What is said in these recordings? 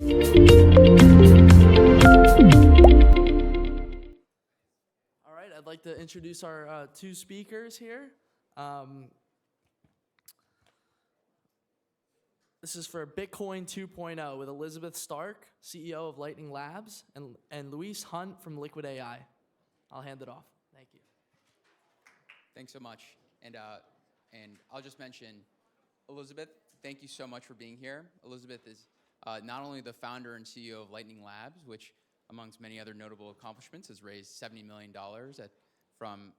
All right, I'd like to introduce our two speakers here. Um, this is for Bitcoin 2.0 with Elizabeth Stark, CEO of Lightning Labs, and Luis Hunt from Liquid AI. I'll hand it off. Thank you. Thanks so much. And I'll just mention, Elizabeth, thank you so much for being here. Elizabeth is not only the founder and CEO of Lightning Labs, which amongst many other notable accomplishments has raised $70 million from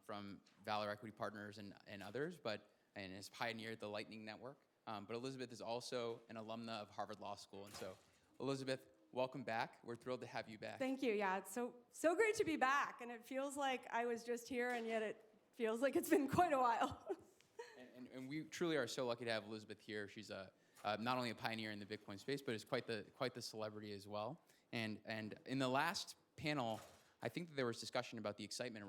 Valor Equity Partners and others, and has pioneered the Lightning Network. But Elizabeth is also an alumna of Harvard Law School. And so, Elizabeth, welcome back. We're thrilled to have you back. Thank you. Yeah, it's so great to be back. And it feels like I was just here, and yet it feels like it's been quite a while. and we truly are so lucky to have Elizabeth here. She's not only a pioneer in the Bitcoin space, but is quite the celebrity as well. And in the last panel, I think that there was discussion about the excitement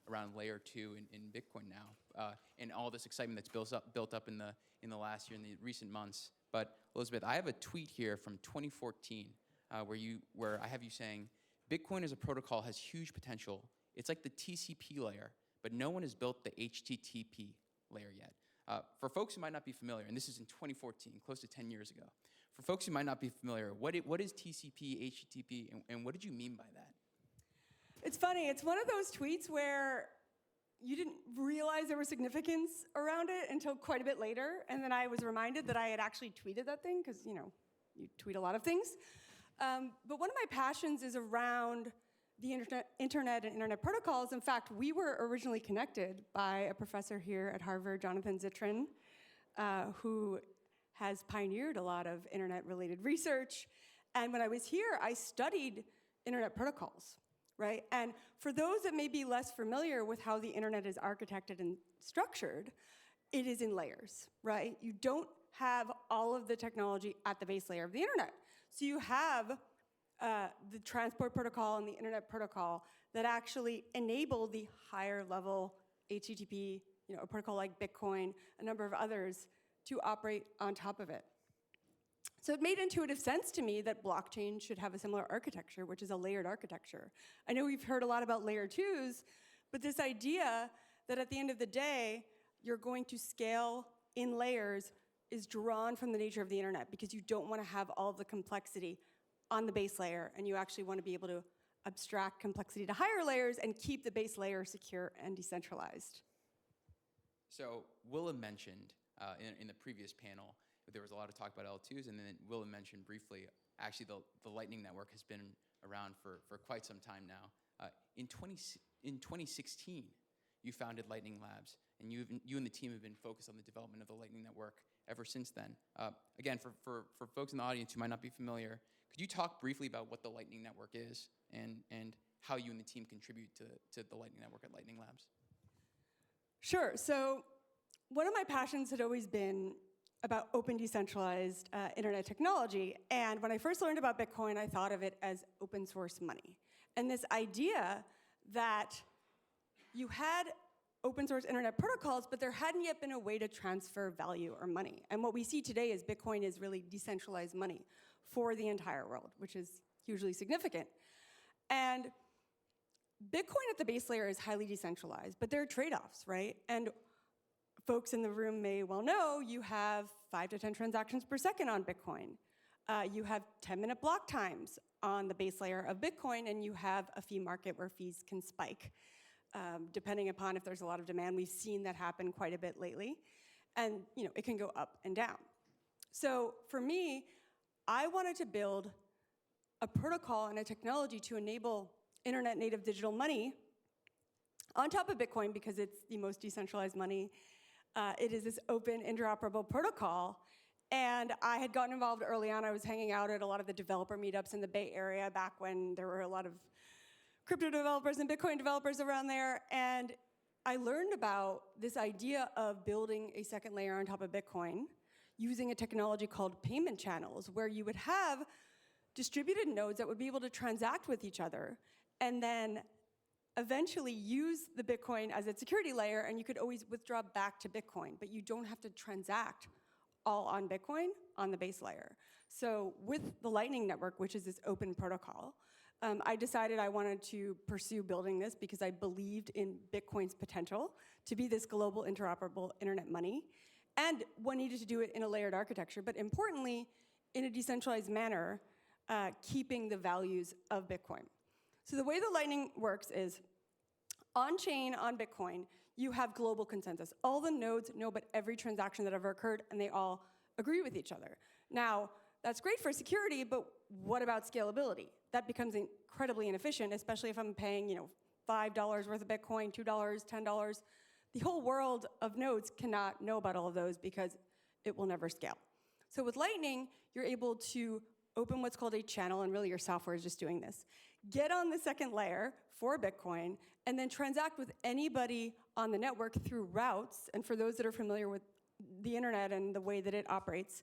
around layer 2 in Bitcoin now, and all this excitement that's built up in the last year, in the recent months. But Elizabeth, I have a tweet here from 2014 where I have you saying, Bitcoin as a protocol has huge potential. It's like the TCP layer, but no one has built the HTTP layer yet. For folks who might not be familiar, and this is in 2014, close to 10 years ago, for folks who might not be familiar, what is TCP, HTTP, and what did you mean by that? It's funny. It's one of those tweets where you didn't realize there was significance around it until quite a bit later. And then I was reminded that I had actually tweeted that thing because, you tweet a lot of things. But one of my passions is around the internet and internet protocols. In fact, we were originally connected by a professor here at Harvard, Jonathan Zittrain, who has pioneered a lot of internet-related research. And when I was here, I studied internet protocols, right? And for those that may be less familiar with how the internet is architected and structured, it is in layers, right? You don't have all of the technology at the base layer of the internet. So you have the transport protocol and the internet protocol that actually enable the higher level HTTP, a protocol like Bitcoin, a number of others, to operate on top of it. So it made intuitive sense to me that blockchain should have a similar architecture, which is a layered architecture. I know we've heard a lot about layer 2s, but this idea that at the end of the day, you're going to scale in layers is drawn from the nature of the internet, because you don't want to have all of the complexity on the base layer, and you actually want to be able to abstract complexity to higher layers and keep the base layer secure and decentralized. So Willem mentioned in the previous panel, there was a lot of talk about L2s, and then Willem mentioned briefly, actually the Lightning Network has been around for quite some time now. In 2016, you founded Lightning Labs, and you and the team have been focused on the development of the Lightning Network ever since then. Again, for folks in the audience who might not be familiar, could you talk briefly about what the Lightning Network is and how you and the team contribute to the Lightning Network at Lightning Labs? Sure. So one of my passions had always been about open, decentralized internet technology. And when I first learned about Bitcoin, I thought of it as open source money. And this idea that you had open source internet protocols, but there hadn't yet been a way to transfer value or money. And what we see today is Bitcoin is really decentralized money for the entire world, which is hugely significant. And Bitcoin at the base layer is highly decentralized, but there are trade-offs, right? And folks in the room may well know you have 5 to 10 transactions per second on Bitcoin. You have 10-minute block times on the base layer of Bitcoin, and you have a fee market where fees can spike, depending upon if there's a lot of demand. We've seen that happen quite a bit lately. And it can go up and down. So for me, I wanted to build a protocol and a technology to enable internet-native digital money on top of Bitcoin, because it's the most decentralized money. It is this open, interoperable protocol. And I had gotten involved early on. I was hanging out at a lot of the developer meetups in the Bay Area back when there were a lot of crypto developers and Bitcoin developers around there. And I learned about this idea of building a second layer on top of Bitcoin using a technology called payment channels, where you would have distributed nodes that would be able to transact with each other and then eventually use the Bitcoin as its security layer, and you could always withdraw back to Bitcoin, but you don't have to transact all on Bitcoin on the base layer. So with the Lightning Network, which is this open protocol, I decided I wanted to pursue building this because I believed in Bitcoin's potential to be this global interoperable internet money. And one needed to do it in a layered architecture, but importantly, in a decentralized manner, keeping the values of Bitcoin. So the way the Lightning works is, on-chain, on Bitcoin, you have global consensus. All the nodes know about every transaction that ever occurred, and they all agree with each other. Now, that's great for security, but what about scalability? That becomes incredibly inefficient, especially if I'm paying, $5 worth of Bitcoin, $2, $10. The whole world of nodes cannot know about all of those because it will never scale. So with Lightning, you're able to open what's called a channel, and really your software is just doing this. Get on the second layer for Bitcoin, and then transact with anybody on the network through routes. And for those that are familiar with the internet and the way that it operates,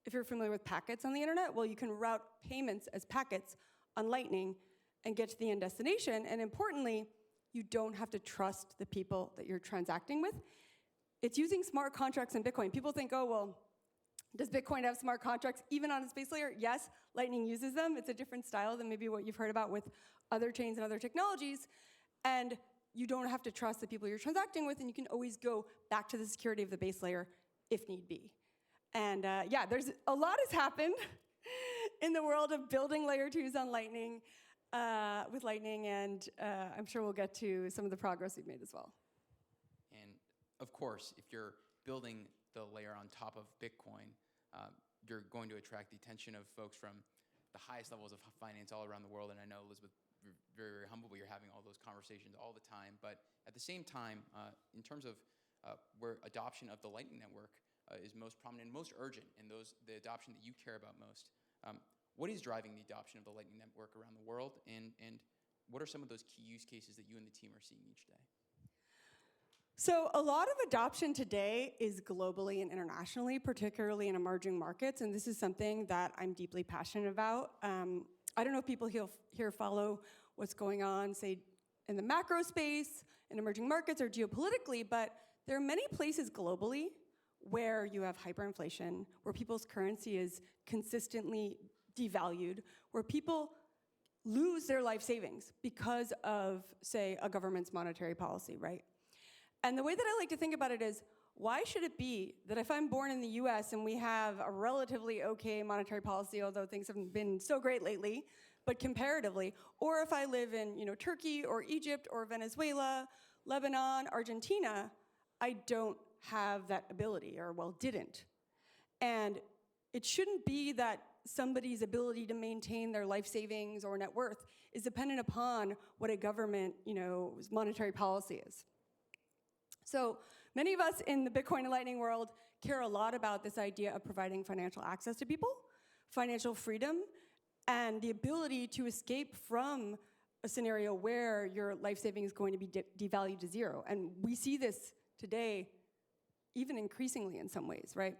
if you're familiar with packets on the internet, well, you can route payments as packets on Lightning and get to the end destination. And importantly, you don't have to trust the people that you're transacting with. It's using smart contracts in Bitcoin. People think, oh, well, does Bitcoin have smart contracts even on its base layer? Yes, Lightning uses them. It's a different style than maybe what you've heard about with other chains and other technologies. And you don't have to trust the people you're transacting with, and you can always go back to the security of the base layer if need be. And yeah, there's a lot has happened in the world of building layer 2s on Lightning, with Lightning, and I'm sure we'll get to some of the progress we've made as well. And of course, if you're building the layer on top of Bitcoin, you're going to attract the attention of folks from the highest levels of finance all around the world. And I know, Elizabeth, you're very, very humble, but you're having all those conversations all the time. But at the same time, in terms of where adoption of the Lightning Network is most prominent and most urgent, and the adoption that you care about most, what is driving the adoption of the Lightning Network around the world? And what are some of those key use cases that you and the team are seeing each day? So a lot of adoption today is globally and internationally, particularly in emerging markets, and this is something that I'm deeply passionate about. I don't know if people here follow what's going on, say, in the macro space, in emerging markets, or geopolitically, but there are many places globally where you have hyperinflation, where people's currency is consistently devalued, where people lose their life savings because of, say, a government's monetary policy, right? And the way that I like to think about it is, why should it be that if I'm born in the US and we have a relatively okay monetary policy, although things haven't been so great lately, but comparatively, or if I live in Turkey or Egypt or Venezuela, Lebanon, Argentina, I don't have that ability, or well, didn't. And it shouldn't be that somebody's ability to maintain their life savings or net worth is dependent upon what a government, monetary policy is. So many of us in the Bitcoin and Lightning world care a lot about this idea of providing financial access to people, financial freedom, and the ability to escape from a scenario where your life saving is going to be devalued to zero. And we see this today even increasingly in some ways, right?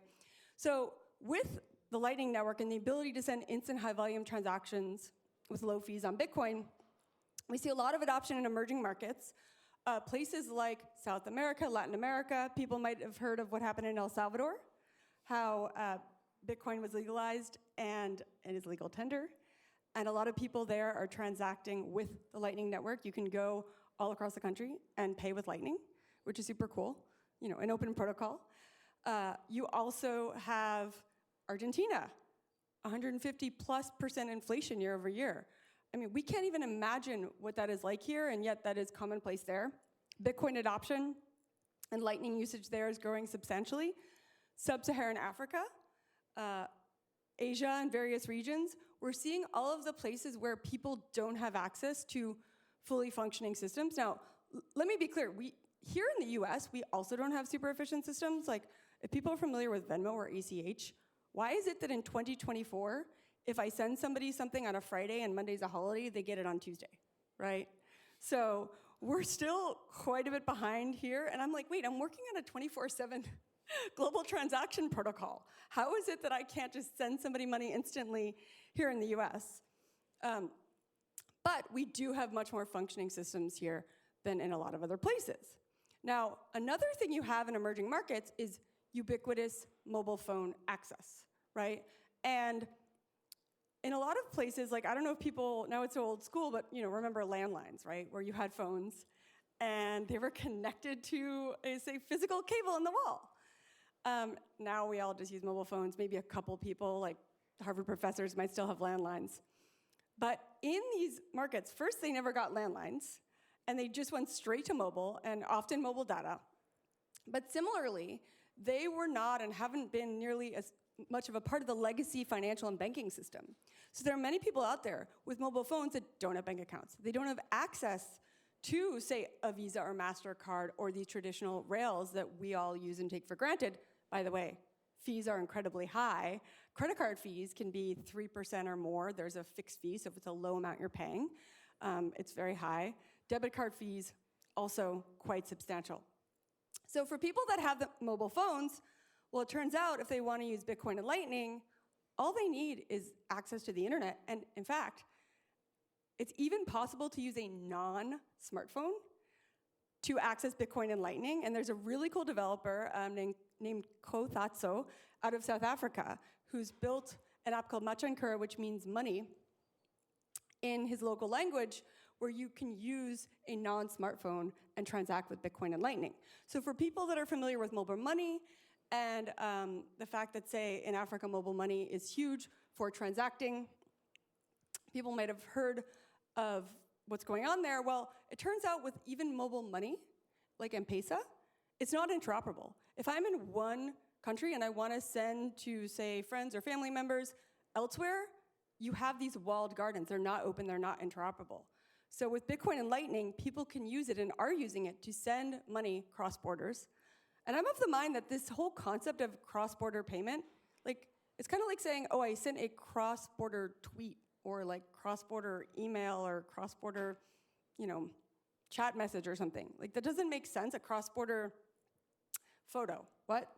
So with the Lightning Network and the ability to send instant high volume transactions with low fees on Bitcoin, we see a lot of adoption in emerging markets. Places like South America, Latin America, people might have heard of what happened in El Salvador, how Bitcoin was legalized and is legal tender. And a lot of people there are transacting with the Lightning Network. You can go all across the country and pay with Lightning, which is super cool, an open protocol. You also have Argentina, 150+% inflation year over year. I mean, we can't even imagine what that is like here, and yet that is commonplace there. Bitcoin adoption and Lightning usage there is growing substantially. Sub-Saharan Africa, Asia and various regions, we're seeing all of the places where people don't have access to fully functioning systems. Now, let me be clear, here in the US, we also don't have super efficient systems. Like, if people are familiar with Venmo or ACH, why is it that in 2024, if I send somebody something on a Friday and Monday's a holiday, they get it on Tuesday, right? So we're still quite a bit behind here. And I'm like, wait, I'm working on a 24/7 global transaction protocol. How is it that I can't just send somebody money instantly here in the US? But we do have much more functioning systems here than in a lot of other places. Now, another thing you have in emerging markets is ubiquitous mobile phone access, right? And in a lot of places, like I don't know if people, now it's old school, but remember landlines, right? Where you had phones and they were connected to a, say, physical cable in the wall. Now we all just use mobile phones. Maybe a couple people, like Harvard professors, might still have landlines. But in these markets, first they never got landlines, and they just went straight to mobile, and often mobile data. But similarly, they were not and haven't been nearly as much of a part of the legacy financial and banking system. So there are many people out there with mobile phones that don't have bank accounts. They don't have access to, say, a Visa or MasterCard or these traditional rails that we all use and take for granted. By the way, fees are incredibly high. Credit card fees can be 3% or more. There's a fixed fee, so if it's a low amount you're paying, it's very high. Debit card fees, also quite substantial. So for people that have the mobile phones, well, it turns out if they want to use Bitcoin and Lightning, all they need is access to the internet. And in fact, it's even possible to use a non-smartphone to access Bitcoin and Lightning. And there's a really cool developer named Ko Thatso out of South Africa who's built an app called Machankura, which means money, in his local language, where you can use a non-smartphone and transact with Bitcoin and Lightning. So for people that are familiar with mobile money, and the fact that, say, in Africa, mobile money is huge for transacting, people might have heard of what's going on there. Well, it turns out with even mobile money, like M-Pesa, it's not interoperable. If I'm in one country and I want to send to, say, friends or family members elsewhere, you have these walled gardens. They're not open, they're not interoperable. So with Bitcoin and Lightning, people can use it and are using it to send money cross borders. And I'm of the mind that this whole concept of cross-border payment, like, it's kind of like saying, oh, I sent a cross-border tweet or like cross-border email or cross-border, chat message or something. Like, that doesn't make sense, a cross-border photo. What?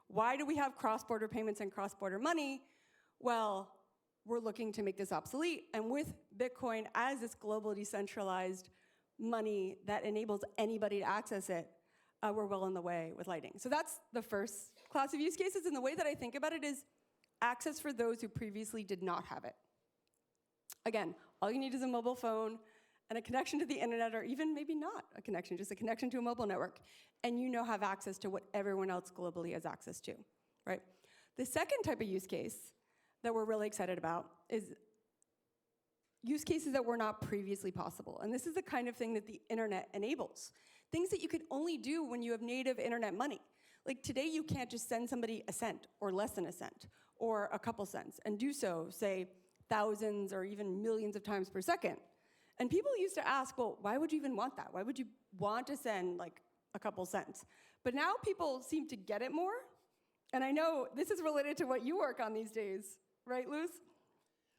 Why do we have cross-border payments and cross-border money? Well, we're looking to make this obsolete. And with Bitcoin as this global decentralized money that enables anybody to access it, we're well on the way with Lightning. So that's the first class of use cases. And the way that I think about it is access for those who previously did not have it. Again, all you need is a mobile phone and a connection to the internet, or even maybe not a connection, just a connection to a mobile network. And have access to what everyone else globally has access to, right? The second type of use case that we're really excited about is use cases that were not previously possible. And this is the kind of thing that the internet enables. Things that you could only do when you have native internet money. Like today, you can't just send somebody a cent or less than a cent or a couple cents and do so, say, thousands or even millions of times per second. And people used to ask, well, why would you even want that? Why would you want to send like a couple cents? But now people seem to get it more. And I know this is related to what you work on these days, right, Luz?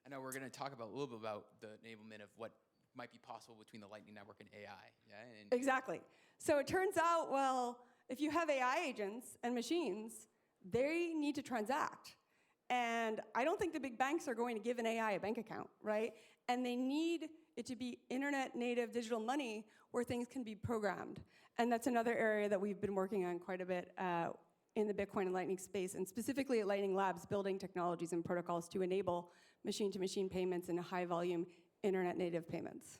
I know we're going to talk a little bit about the enablement of what might be possible between the Lightning Network and AI. Yeah? Exactly. So it turns out, well, if you have AI agents and machines, they need to transact. And I don't think the big banks are going to give an AI a bank account, right? And they need it to be internet native digital money where things can be programmed. And that's another area that we've been working on quite a bit in the Bitcoin and Lightning space, and specifically at Lightning Labs, building technologies and protocols to enable machine-to-machine payments and high-volume internet-native payments.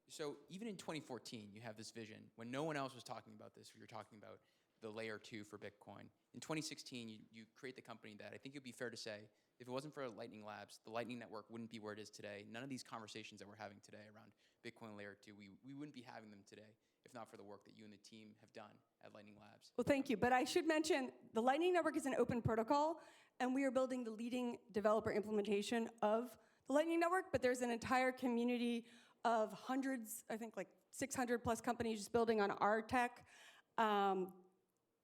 So even in 2014, you have this vision. When no one else was talking about this, we were talking about the layer 2 for Bitcoin. In 2016, you create the company that I think it would be fair to say, if it wasn't for Lightning Labs, the Lightning Network wouldn't be where it is today. None of these conversations that we're having today around Bitcoin layer 2, we wouldn't be having them today if not for the work that you and the team have done at Lightning Labs. Well, thank you. But I should mention, the Lightning Network is an open protocol, and we are building the leading developer implementation of the Lightning Network, but there's an entire community of hundreds, I think like 600 plus companies just building on our tech.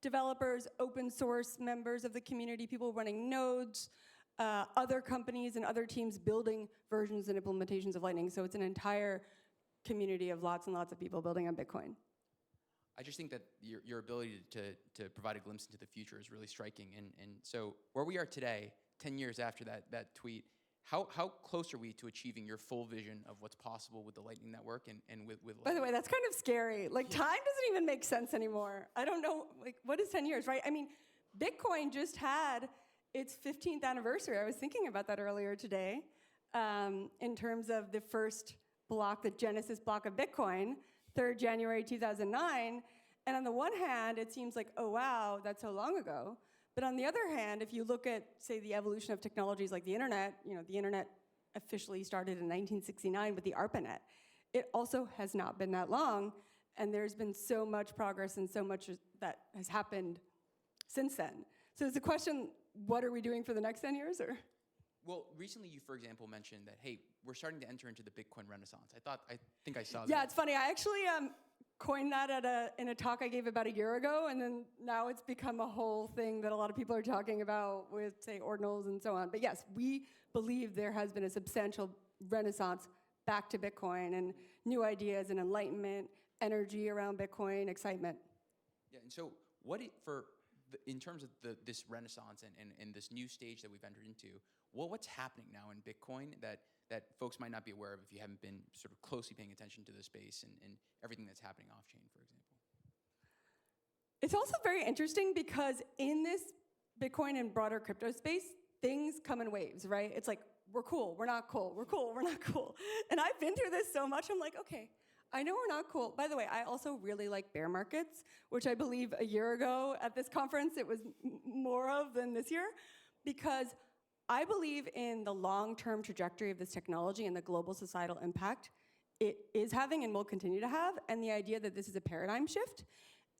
Developers, open source members of the community, people running nodes, other companies and other teams building versions and implementations of Lightning. So it's an entire community of lots and lots of people building on Bitcoin. I just think that your ability to provide a glimpse into the future is really striking. And so where we are today, 10 years after that tweet, how close are we to achieving your full vision of what's possible with the Lightning Network and with Lightning? By the way, that's kind of scary. Like, time doesn't even make sense anymore. I don't know, like, what is 10 years, right? I mean, Bitcoin just had its 15th anniversary. I was thinking about that earlier today, in terms of the first block, the Genesis block of Bitcoin, 3rd January 2009. And on the one hand, it seems like, oh wow, that's so long ago. But on the other hand, if you look at, say, the evolution of technologies like the internet, the internet officially started in 1969 with the ARPANET. It also has not been that long, and there's been so much progress and so much that has happened since then. So is the question, what are we doing for the next 10 years, or? Well, recently you, for example, mentioned that, hey, we're starting to enter into the Bitcoin renaissance. I think I saw that. Yeah, it's funny. I actually coined that in a talk I gave about a year ago, and then now it's become a whole thing that a lot of people are talking about with, say, ordinals and so on. But yes, we believe there has been a substantial renaissance back to Bitcoin and new ideas and enlightenment, energy around Bitcoin, excitement. Yeah, and so in terms of this renaissance and this new stage that we've entered into, what's happening now in Bitcoin that folks might not be aware of if you haven't been sort of closely paying attention to the space and everything that's happening off-chain, for example? It's also very interesting because in this Bitcoin and broader crypto space, things come in waves, right? It's like, we're cool, we're not cool, we're cool, we're not cool. And I've been through this so much, I'm like, okay, I know we're not cool. By the way, I also really like bear markets, which I believe a year ago at this conference it was more of than this year, because I believe in the long-term trajectory of this technology and the global societal impact it is having and will continue to have, and the idea that this is a paradigm shift.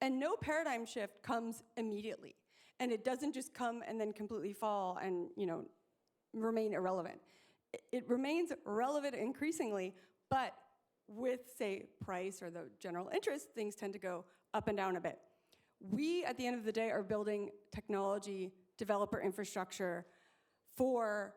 And no paradigm shift comes immediately. And it doesn't just come and then completely fall and remain irrelevant. It remains relevant increasingly, but with, say, price or the general interest, things tend to go up and down a bit. We, at the end of the day, are building technology, developer infrastructure for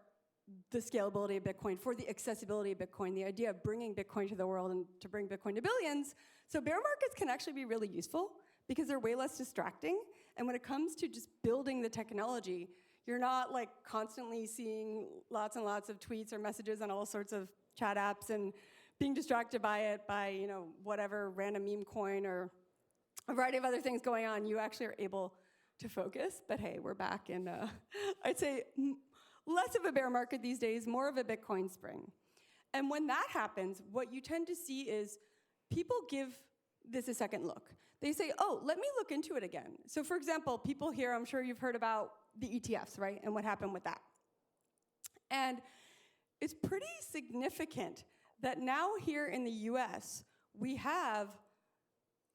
the scalability of Bitcoin, for the accessibility of Bitcoin, the idea of bringing Bitcoin to the world and to bring Bitcoin to billions. So bear markets can actually be really useful because they're way less distracting. And when it comes to just building the technology, you're not like constantly seeing lots and lots of tweets or messages on all sorts of chat apps and being distracted by it, by whatever random meme coin or a variety of other things going on. You actually are able to focus. But hey, we're back in, I'd say, less of a bear market these days, more of a Bitcoin spring. And when that happens, what you tend to see is people give this a second look. They say, oh, let me look into it again. So for example, people here, I'm sure you've heard about the ETFs, right? And what happened with that. And it's pretty significant that now here in the US, we have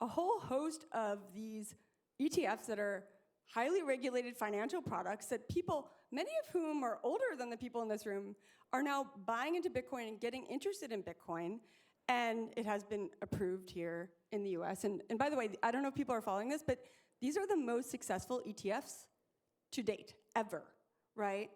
a whole host of these ETFs that are highly regulated financial products that people, many of whom are older than the people in this room, are now buying into Bitcoin and getting interested in Bitcoin. And it has been approved here in the US. And by the way, I don't know if people are following this, but these are the most successful ETFs to date, ever, right?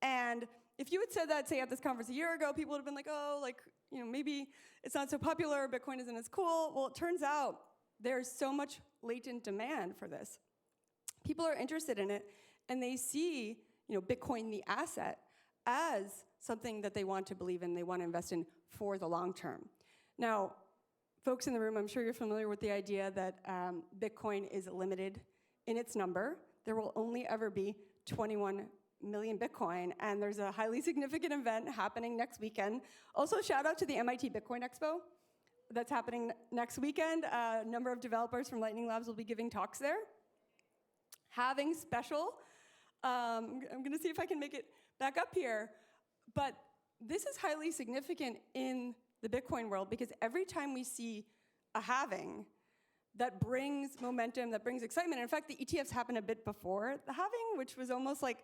And if you had said that, say, at this conference a year ago, people would have been like, oh, maybe it's not so popular, Bitcoin isn't as cool. Well, it turns out there's so much latent demand for this. People are interested in it, and they see, Bitcoin, the asset, as something that they want to believe in, they want to invest in for the long term. Now, folks in the room, I'm sure you're familiar with the idea that Bitcoin is limited in its number. There will only ever be 21 million Bitcoin, and there's a highly significant event happening next weekend. Also, shout out to the MIT Bitcoin Expo that's happening next weekend. A number of developers from Lightning Labs will be giving talks there. Having special, I'm gonna see if I can make it back up here, but this is highly significant in the Bitcoin world because every time we see a halving that brings momentum, that brings excitement. In fact, the ETFs happened a bit before the halving, which was almost like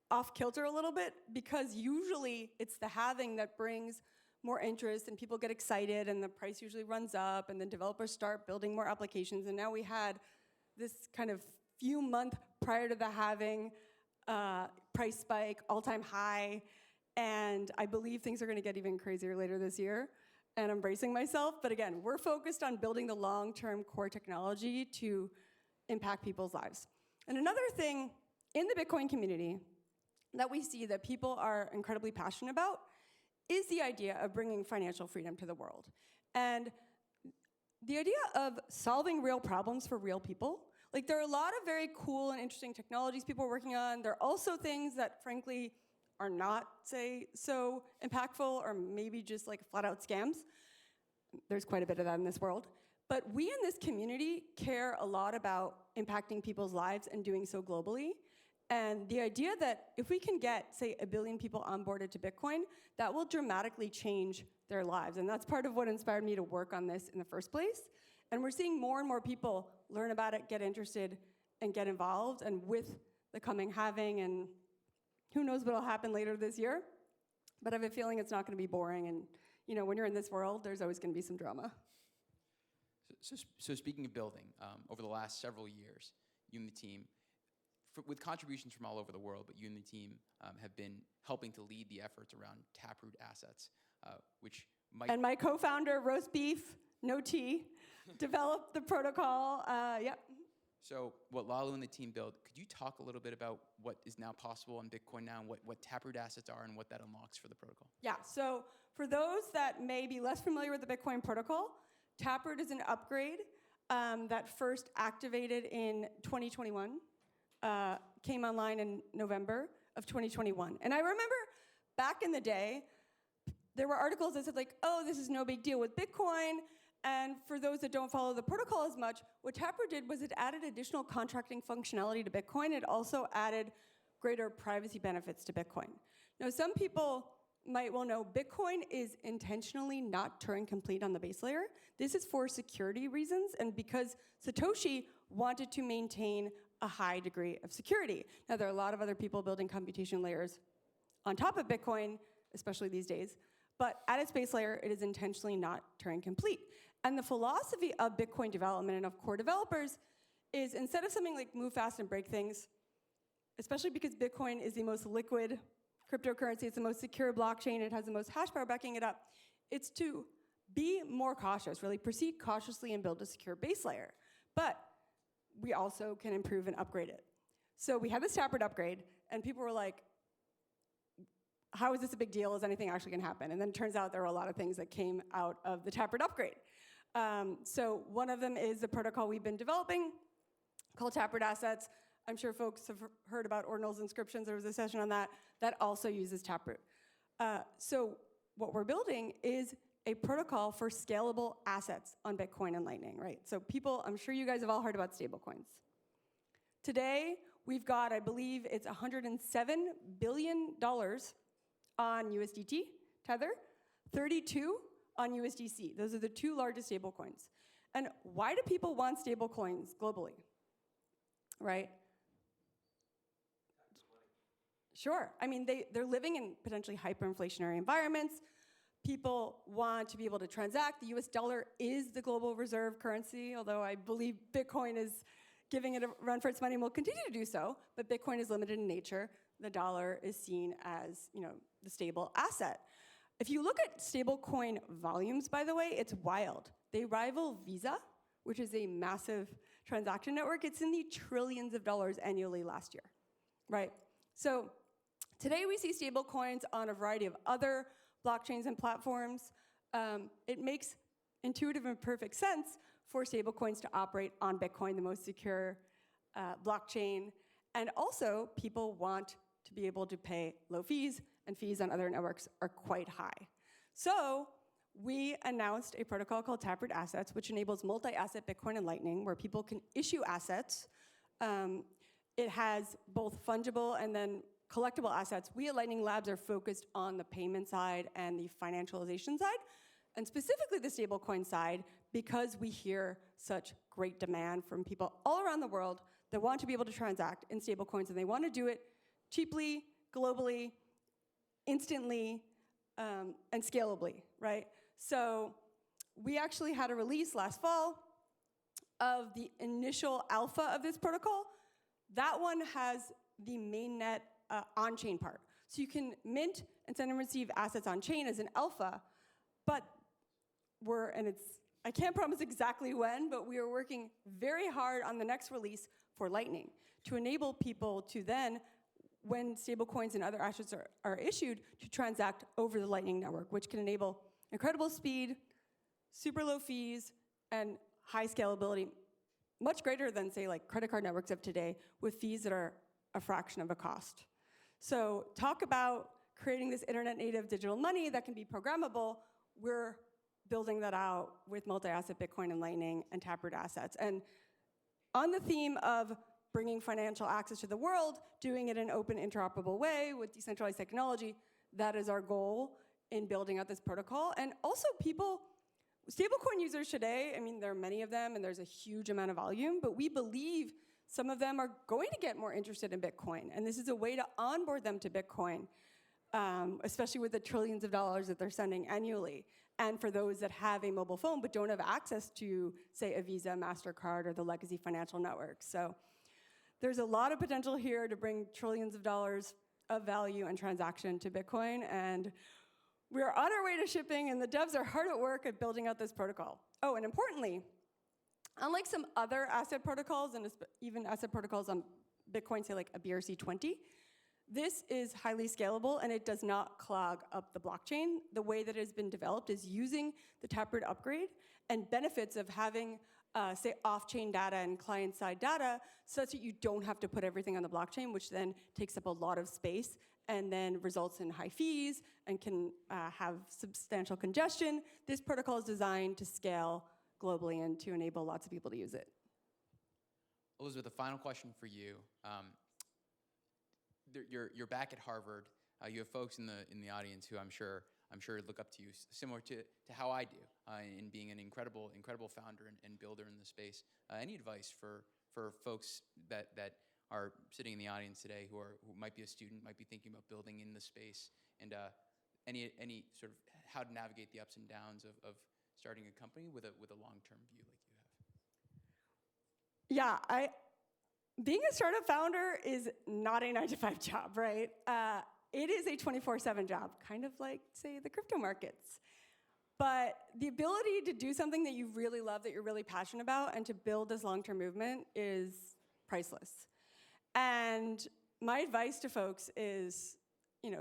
off kilter a little bit because usually it's the halving that brings more interest and people get excited and the price usually runs up and then developers start building more applications. And now we had this kind of few months prior to the halving price spike, all-time high. And I believe things are going to get even crazier later this year. And I'm bracing myself. But again, we're focused on building the long-term core technology to impact people's lives. And another thing in the Bitcoin community that we see that people are incredibly passionate about is the idea of bringing financial freedom to the world. And the idea of solving real problems for real people. Like, there are a lot of very cool and interesting technologies people are working on. There are also things that, frankly, are not, say, so impactful or maybe just like flat out scams. There's quite a bit of that in this world. But we in this community care a lot about impacting people's lives and doing so globally. And the idea that if we can get, say, 1 billion people onboarded to Bitcoin, that will dramatically change their lives. And that's part of what inspired me to work on this in the first place. And we're seeing more and more people learn about it, get interested, and get involved. And with the coming halving, and who knows what'll happen later this year, but I have a feeling it's not gonna be boring. And when you're in this world, there's always gonna be some drama. So speaking of building, over the last several years, you and the team, with contributions from all over the world, but you and the team have been helping to lead the efforts around Taproot Assets, which might... And my co-founder, Roast Beef, No Tea, developed the protocol, yep. So what Lalu and the team built, could you talk a little bit about what is now possible on Bitcoin now, and what Taproot Assets are and what that unlocks for the protocol? Yeah, so for those that may be less familiar with the Bitcoin protocol, Taproot is an upgrade that first activated in 2021, came online in November of 2021. And I remember back in the day, there were articles that said like, oh, this is no big deal with Bitcoin. And for those that don't follow the protocol as much, what Taproot did was it added additional contracting functionality to Bitcoin. It also added greater privacy benefits to Bitcoin. Now, some people might well know Bitcoin is intentionally not Turing complete on the base layer. This is for security reasons and because Satoshi wanted to maintain a high degree of security. Now, there are a lot of other people building computation layers on top of Bitcoin, especially these days, but at its base layer, it is intentionally not Turing complete. And the philosophy of Bitcoin development and of core developers is instead of something like move fast and break things, especially because Bitcoin is the most liquid cryptocurrency, it's the most secure blockchain, it has the most hash power backing it up, it's to be more cautious, really proceed cautiously and build a secure base layer. But we also can improve and upgrade it. So we had this Taproot upgrade, and people were like, how is this a big deal? Is anything actually gonna happen? And then it turns out there were a lot of things that came out of the Taproot upgrade. So one of them is the protocol we've been developing called Taproot Assets. I'm sure folks have heard about Ordinal's inscriptions. There was a session on that. That also uses Taproot. So what we're building is a protocol for scalable assets on Bitcoin and Lightning, right? So people, I'm sure you guys have all heard about stablecoins. Today, we've got, I believe it's $107 billion on USDT, Tether, 32 on USDC. Those are the two largest stablecoins. And why do people want stablecoins globally, right? Sure, I mean, they're living in potentially hyperinflationary environments. People want to be able to transact. The US dollar is the global reserve currency, although I believe Bitcoin is giving it a run for its money and will continue to do so, but Bitcoin is limited in nature. The dollar is seen as, the stable asset. If you look at stablecoin volumes, by the way, it's wild. They rival Visa, which is a massive transaction network. It's in the trillions of dollars annually last year, right? So today we see stablecoins on a variety of other blockchains and platforms. It makes intuitive and perfect sense for stablecoins to operate on Bitcoin, the most secure blockchain. And also, people want to be able to pay low fees, and fees on other networks are quite high. So we announced a protocol called Taproot Assets, which enables multi-asset Bitcoin and Lightning, where people can issue assets. It has both fungible and then collectible assets. We at Lightning Labs are focused on the payment side and the financialization side, and specifically the stablecoin side, because we hear such great demand from people all around the world that want to be able to transact in stablecoins, and they want to do it cheaply, globally, instantly, and scalably, right? So we actually had a release last fall of the initial alpha of this protocol. That one has the mainnet on-chain part. So you can mint and send and receive assets on-chain as an alpha, but I can't promise exactly when, but we are working very hard on the next release for Lightning to enable people to then, when stablecoins and other assets are issued, to transact over the Lightning Network, which can enable incredible speed, super low fees, and high scalability, much greater than, say, like credit card networks of today, with fees that are a fraction of a cost. So talk about creating this internet native digital money that can be programmable. We're building that out with multi-asset Bitcoin and Lightning and Taproot assets. And on the theme of bringing financial access to the world, doing it in an open, interoperable way with decentralized technology, that is our goal in building out this protocol. And also people, stablecoin users today, I mean, there are many of them and there's a huge amount of volume, but we believe some of them are going to get more interested in Bitcoin. And this is a way to onboard them to Bitcoin, especially with the trillions of dollars that they're sending annually. And for those that have a mobile phone but don't have access to, say, a Visa, MasterCard, or the legacy financial network. So there's a lot of potential here to bring trillions of dollars of value and transaction to Bitcoin. And we're on our way to shipping, and the devs are hard at work at building out this protocol. Oh, and importantly, unlike some other asset protocols, and even asset protocols on Bitcoin, say like a BRC-20, this is highly scalable, and it does not clog up the blockchain. The way that it has been developed is using the Taproot upgrade and benefits of having, say, off-chain data and client-side data such that you don't have to put everything on the blockchain, which then takes up a lot of space and then results in high fees and can have substantial congestion. This protocol is designed to scale globally and to enable lots of people to use it. Elizabeth, a final question for you. You're back at Harvard. You have folks in the audience who I'm sure look up to you, similar to how I do, in being an incredible founder and builder in the space. Any advice for folks that are sitting in the audience today who might be a student, might be thinking about building in the space, and any sort of how to navigate the ups and downs of starting a company with a long-term view like you have? Yeah, being a startup founder is not a 9-to-5 job, right? It is a 24/7 job, kind of like, say, the crypto markets. But the ability to do something that you really love, that you're really passionate about, and to build this long-term movement is priceless. And my advice to folks is,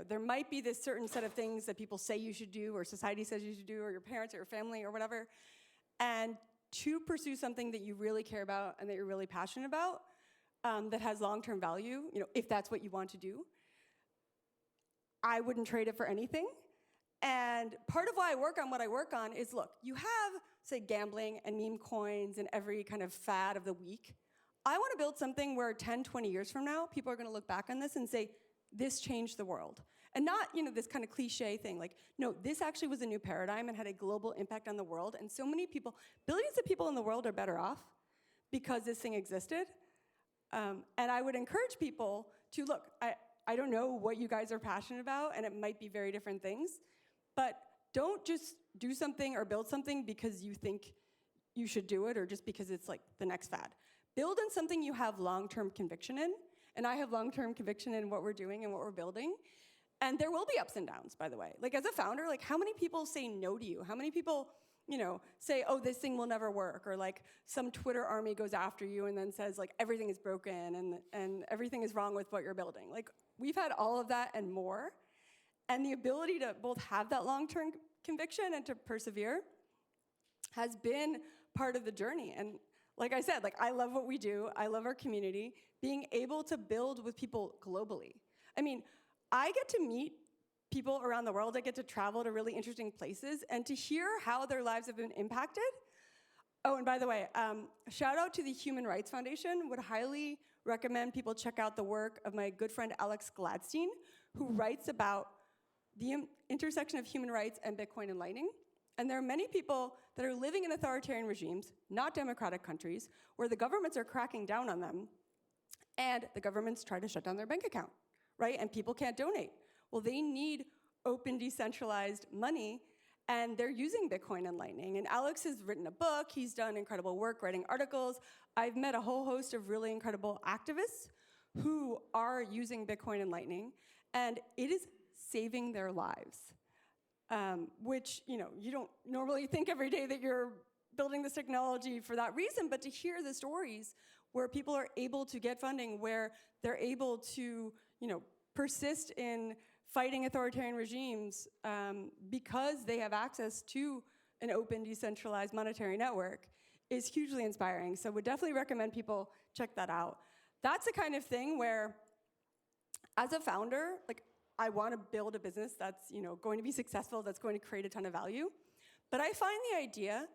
there might be this certain set of things that people say you should do, or society says you should do, or your parents or your family or whatever. And to pursue something that you really care about and that you're really passionate about, that has long-term value, if that's what you want to do, I wouldn't trade it for anything. And part of why I work on what I work on is, look, you have, say, gambling and meme coins and every kind of fad of the week. I want to build something where 10, 20 years from now, people are going to look back on this and say, this changed the world. And not, this kind of cliche thing, like, no, this actually was a new paradigm and had a global impact on the world. And so many people, billions of people in the world are better off because this thing existed. And I would encourage people to, look, I don't know what you guys are passionate about, and it might be very different things, but don't just do something or build something because you think you should do it or just because it's like the next fad. Build in something you have long-term conviction in, and I have long-term conviction in what we're doing and what we're building. And there will be ups and downs, by the way. Like, as a founder, like, how many people say no to you? How many people, say, oh, this thing will never work, or like some Twitter army goes after you and then says, like, everything is broken and everything is wrong with what you're building. Like, we've had all of that and more. And the ability to both have that long-term conviction and to persevere has been part of the journey. And like I said, like, I love what we do. I love our community. Being able to build with people globally. I mean, I get to meet people around the world. I get to travel to really interesting places and to hear how their lives have been impacted. Oh, and by the way, shout out to the Human Rights Foundation. Would highly recommend people check out the work of my good friend Alex Gladstein, who writes about the intersection of human rights and Bitcoin and Lightning. And there are many people that are living in authoritarian regimes, not democratic countries, where the governments are cracking down on them, and the governments try to shut down their bank account, right? And people can't donate. Well, they need open, decentralized money, and they're using Bitcoin and Lightning. And Alex has written a book. He's done incredible work writing articles. I've met a whole host of really incredible activists who are using Bitcoin and Lightning, and it is saving their lives, which, you don't normally think every day that you're building this technology for that reason, but to hear the stories where people are able to get funding, where they're able to, persist in fighting authoritarian regimes because they have access to an open, decentralized monetary network is hugely inspiring. So would definitely recommend people check that out. That's the kind of thing where, as a founder, like I want to build a business that's going to be successful, that's going to create a ton of value. But I find the idea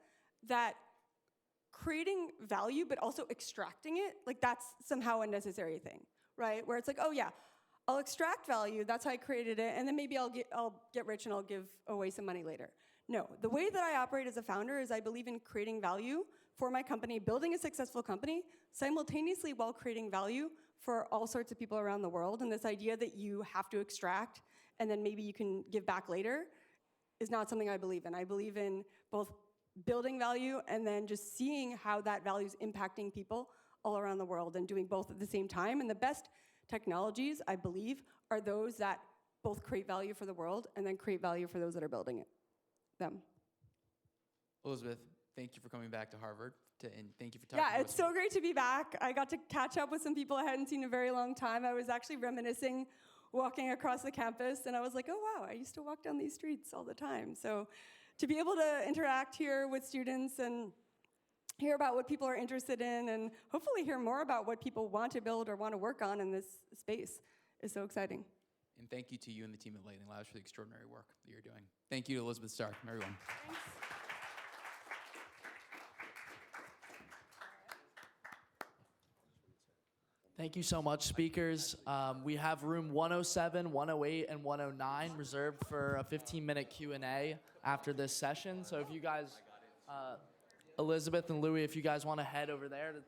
that creating value but also extracting it, like that's somehow a necessary thing, right? Where it's like, oh yeah, I'll extract value, that's how I created it, and then maybe I'll get rich and I'll give away some money later. No, the way that I operate as a founder is I believe in creating value for my company, building a successful company, simultaneously while creating value for all sorts of people around the world. And this idea that you have to extract and then maybe you can give back later is not something I believe in. I believe in both building value and then just seeing how that value is impacting people all around the world and doing both at the same time. And the best technologies, I believe, are those that both create value for the world and then create value for those that are building them. Elizabeth, thank you for coming back to Harvard, and thank you for talking Yeah, to it's us. so great to be back. I got to catch up with some people I hadn't seen in a very long time. I was actually reminiscing walking across the campus, and I was like, oh, wow, I used to walk down these streets all the time. So to be able to interact here with students and hear about what people are interested in and hopefully hear more about what people want to build or want to work on in this space is so exciting. And thank you to you and the team at Lightning Labs for the extraordinary work that you're doing. Thank you to Elizabeth Stark, everyone. Thanks. Thank you so much, speakers. We have room 107, 108, and 109 reserved for a 15-minute Q&A after this session. So if you guys, Elizabeth and Louis, if you guys want to head over there to